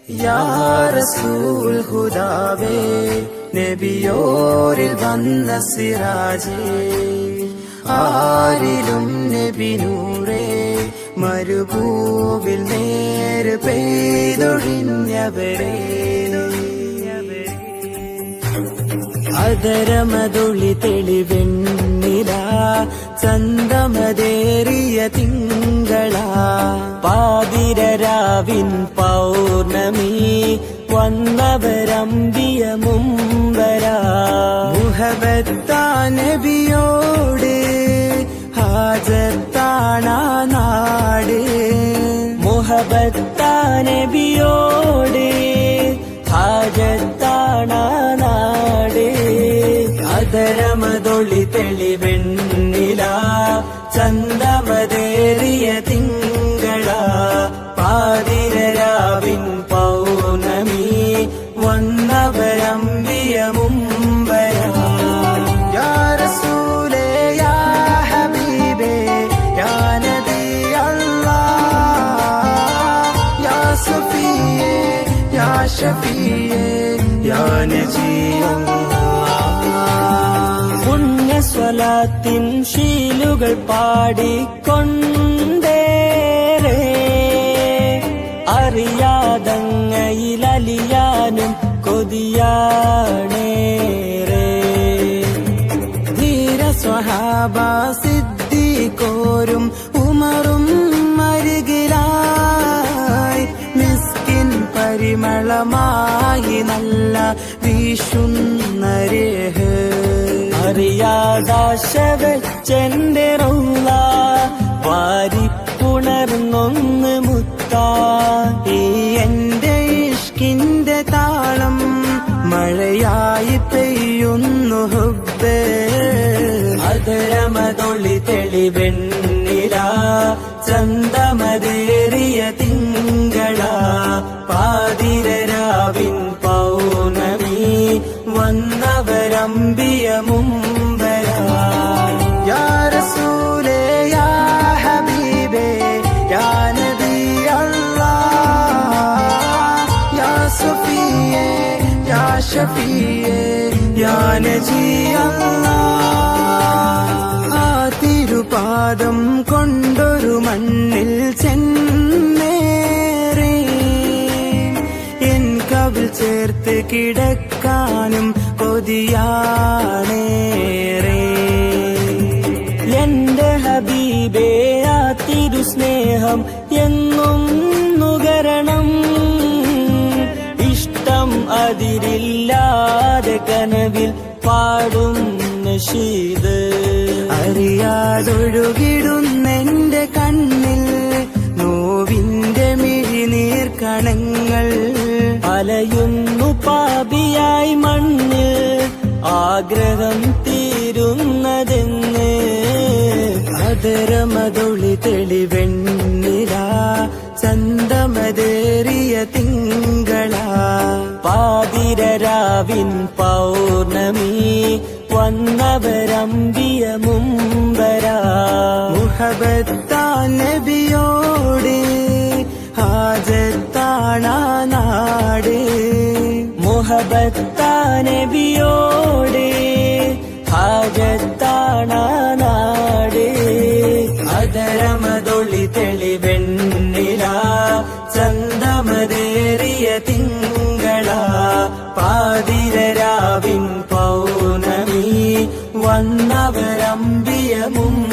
യാ റസൂൽ ഹുദാവേ നബിയോരിൽ വന്ന സിറാജേ ആരിലും നബി നൂറേ മരുഭൂവിൽ നേര് പെയ്തൊഴിഞ്ഞവരേ അതരമതൊളി തെളിവെണ്ണില ചന്തമതേറിയ തിങ്കള പാതിരരാവിൻ പൗർണമി വന്നവരമ്പിയ മുമ്പര മുഹബത്താ നബിയോട് ഹാജത്താണ നാട് മുഹബത്താ നബിയോട് ഹാജത്താണ നാട് അതരമതൊളി തെളിവെണ്ണില ചന്തമതേറിയ തിങ്കള പാതിരരാവിൻ പൗർണമി വന്നവരമ്പിയ മുമ്പര യാ റസൂലേ യാ ഹബീബേ യാ നബി അല്ലാഹ് യാ സഫിയേ യാ ഷഫിയേ യാ നജീ പുണ്യസ്വലാത്തിൻ ശീലുകൾ പാടിക്കൊണ്ടേറെ അറിയാതങ്ങയിലലിയാനും കൊതിയാണേറെ ധീര സ്വഹാബ സിദ്ദീഖോരും ഉമറും അരികിലായി മിസ്കിൻ പരിമളമായി നല്ല വീശുന്ന രേഹ് അറിയാതാശവെച്ചെന്റെ റൗള വാരിപ്പുണർന്നൊന്ന് മുത്താ ഈ എന്റെ ഇഷ്കിന്റെ താളം മഴയായി പെയ്യുന്നു ഹുബ്ബേ അതരമതൊളി തെളിവെണ്ണില ചന്തമതേറിയ തിങ്കള പാതിരരാവിൻ പൗർണമി വന്നവരമ്പിയ മുമ്പര യാ റസൂലേ യാ ഹബീബേ യാ നബി അല്ലാഹ് യാ സഫിയേ യാ ഷഫിയേ യാ നജീ അല്ലാഹ് ആ തിരുപാദം കൊണ്ടൊരു മണ്ണിൽ ചെന്നേറെ എൻ കവിൾ ചേർത്ത് കിടക്കാനും കൊതിയാണേറെ എന്റെ ഹബീബേ ആ തിരുസ്നേഹം എന്നും നുകരണം ഇഷ്ടം അതിരില്ലാതെ കനവിൽ പാടും നശീദ് അറിയാതൊഴുകിടുന്നെന്റെ കണ്ണിൽ നോവിന്റെ മിഴിനീർ കണങ്ങൾ അലയുന്നു പാപിയായി മണ്ണിൽ ആഗ്രഹം തീരുന്നതെന്ന് അതരമതൊളി തെളിവെണ്ണില ചന്തമതേറിയ തിങ്കള പാതിരരാവിൻ പൗർണമി വന്നവരമ്പിയ മുമ്പര മുഹബത്താ നബിയോട് ഹാജത്താണ നാട് മുഹബത്താ നബിയോട് ഹാജത്താണ നാട് അതരമതൊളി തെളിവെണ്ണില ചന്തമതേറിയ തിങ്കള പാതിരരാവിൻ പൗർണമി വന്നവരമ്പിയ മുമ്പര